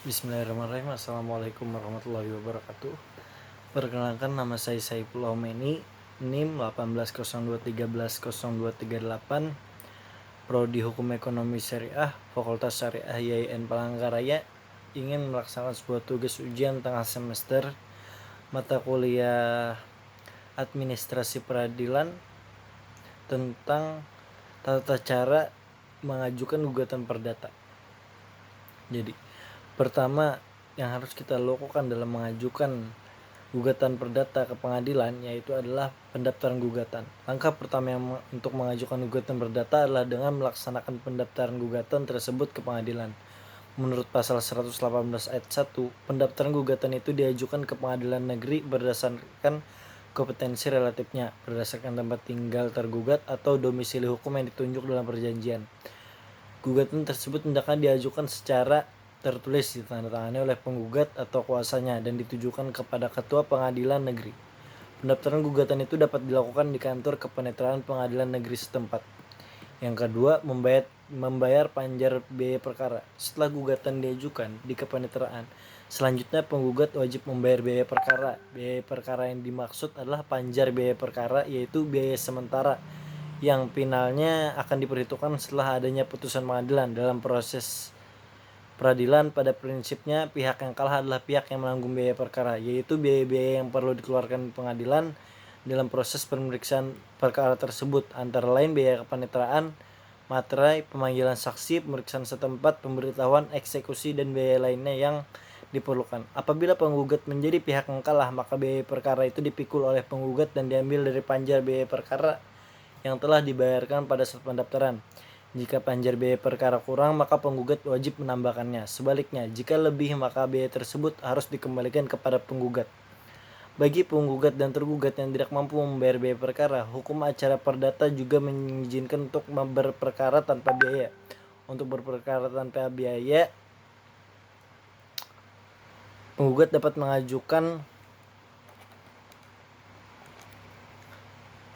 Bismillahirrahmanirrahim. Assalamualaikum warahmatullahi wabarakatuh. Perkenalkan, nama saya Saifullah Meni, NIM 180213100238, Prodi Hukum Ekonomi Syariah, Fakultas Syariah YIN Palangkaraya. Ingin melaksanakan sebuah tugas ujian tengah semester mata kuliah Administrasi Peradilan tentang tata cara mengajukan gugatan perdata. Jadi, pertama yang harus kita lakukan dalam mengajukan gugatan perdata ke pengadilan yaitu adalah pendaftaran gugatan. Langkah pertama untuk mengajukan gugatan perdata adalah dengan melaksanakan pendaftaran gugatan tersebut ke pengadilan. Menurut pasal 118 ayat 1, pendaftaran gugatan itu diajukan ke pengadilan negeri berdasarkan kompetensi relatifnya, berdasarkan tempat tinggal tergugat atau domisili hukum yang ditunjuk dalam perjanjian. Gugatan tersebut hendaknya diajukan secara tertulis ditandatangani oleh penggugat atau kuasanya dan ditujukan kepada ketua pengadilan negeri. Pendaftaran gugatan itu dapat dilakukan di kantor kepenetraan pengadilan negeri setempat. Yang kedua, membayar panjar biaya perkara. Setelah gugatan diajukan di kepenetraan, selanjutnya penggugat wajib membayar biaya perkara. Biaya perkara yang dimaksud adalah panjar biaya perkara, yaitu biaya sementara yang finalnya akan diperhitungkan setelah adanya putusan pengadilan. Dalam proses peradilan, pada prinsipnya pihak yang kalah adalah pihak yang menanggung biaya perkara, yaitu biaya-biaya yang perlu dikeluarkan pengadilan dalam proses pemeriksaan perkara tersebut, antara lain biaya kepenetraan, materai, pemanggilan saksi, pemeriksaan setempat, pemberitahuan, eksekusi, dan biaya lainnya yang diperlukan. Apabila penggugat menjadi pihak yang kalah, maka biaya perkara itu dipikul oleh penggugat dan diambil dari panjar biaya perkara yang telah dibayarkan pada saat pendaftaran. Jika panjar biaya perkara kurang, maka penggugat wajib menambahkannya. Sebaliknya, jika lebih, maka biaya tersebut harus dikembalikan kepada penggugat. Bagi penggugat dan tergugat yang tidak mampu membayar biaya perkara, hukum acara perdata juga mengizinkan untuk berperkara tanpa biaya. Untuk berperkara tanpa biaya, penggugat dapat mengajukan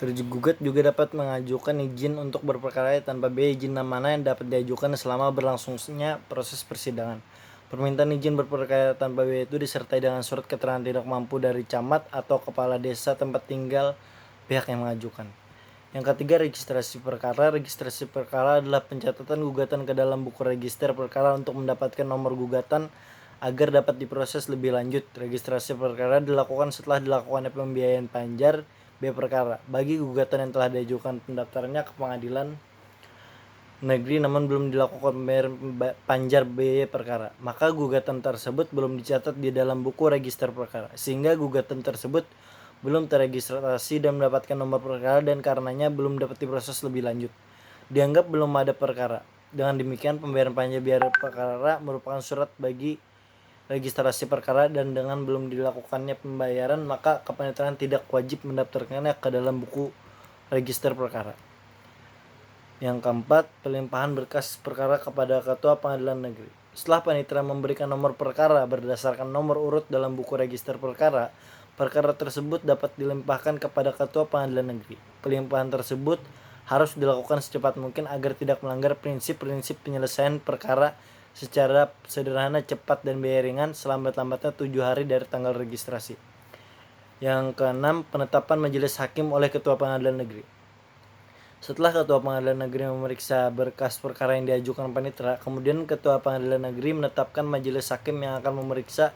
Tergugat juga dapat mengajukan izin untuk berperkara tanpa biaya. Izin mana yang dapat diajukan selama berlangsungnya proses persidangan. Permintaan izin berperkara tanpa biaya itu disertai dengan surat keterangan tidak mampu dari camat atau kepala desa tempat tinggal pihak yang mengajukan. Yang ketiga, registrasi perkara. Registrasi perkara adalah pencatatan gugatan ke dalam buku register perkara untuk mendapatkan nomor gugatan agar dapat diproses lebih lanjut. Registrasi perkara dilakukan setelah dilakukannya pembiayaan panjar biaya perkara bagi gugatan yang telah diajukan pendaftarannya ke pengadilan negeri namun belum dilakukan panjar biaya perkara, maka gugatan tersebut belum dicatat di dalam buku register perkara, sehingga gugatan tersebut belum terregistrasi dan mendapatkan nomor perkara dan karenanya belum dapat diproses lebih lanjut. Dianggap belum ada perkara. Dengan demikian, pembayaran panjar biaya perkara merupakan surat bagi registrasi perkara, dan dengan belum dilakukannya pembayaran, maka kepenetraan tidak wajib mendaftarkannya ke dalam buku register perkara. Yang keempat, pelimpahan berkas perkara kepada ketua pengadilan negeri. Setelah panitera memberikan nomor perkara berdasarkan nomor urut dalam buku register perkara, perkara tersebut dapat dilimpahkan kepada ketua pengadilan negeri. Pelimpahan tersebut harus dilakukan secepat mungkin agar tidak melanggar prinsip-prinsip penyelesaian perkara secara sederhana, cepat, dan biaya ringan selambat-lambatnya 7 hari dari tanggal registrasi. Yang keenam, penetapan majelis hakim oleh ketua pengadilan negeri. Setelah ketua pengadilan negeri memeriksa berkas perkara yang diajukan panitera, kemudian ketua pengadilan negeri menetapkan majelis hakim yang akan memeriksa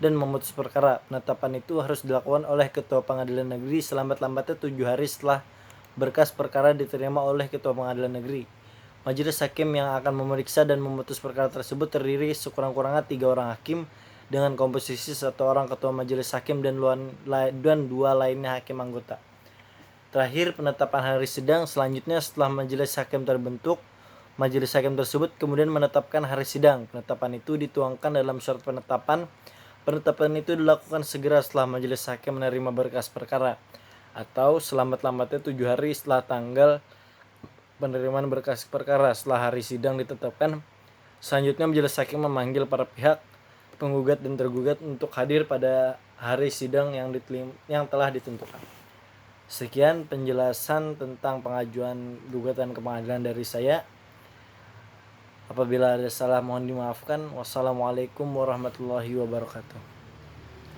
dan memutus perkara. Penetapan itu harus dilakukan oleh ketua pengadilan negeri selambat-lambatnya 7 hari setelah berkas perkara diterima oleh ketua pengadilan negeri. Majelis hakim yang akan memeriksa dan memutus perkara tersebut terdiri sekurang-kurangnya 3 orang hakim dengan komposisi 1 orang ketua majelis hakim dan 2 lainnya hakim anggota. Terakhir, penetapan hari sidang. Selanjutnya, setelah majelis hakim terbentuk, majelis hakim tersebut kemudian menetapkan hari sidang. Penetapan itu dituangkan dalam surat penetapan. Penetapan itu dilakukan segera setelah majelis hakim menerima berkas perkara atau selambat-lambatnya 7 hari setelah tanggal penerimaan berkas perkara. Setelah hari sidang ditetapkan, selanjutnya majelis hakim memanggil para pihak penggugat dan tergugat untuk hadir pada hari sidang yang telah ditentukan. Sekian penjelasan tentang pengajuan gugatan ke pengadilan dari saya. Apabila ada salah mohon dimaafkan. Wassalamualaikum warahmatullahi wabarakatuh.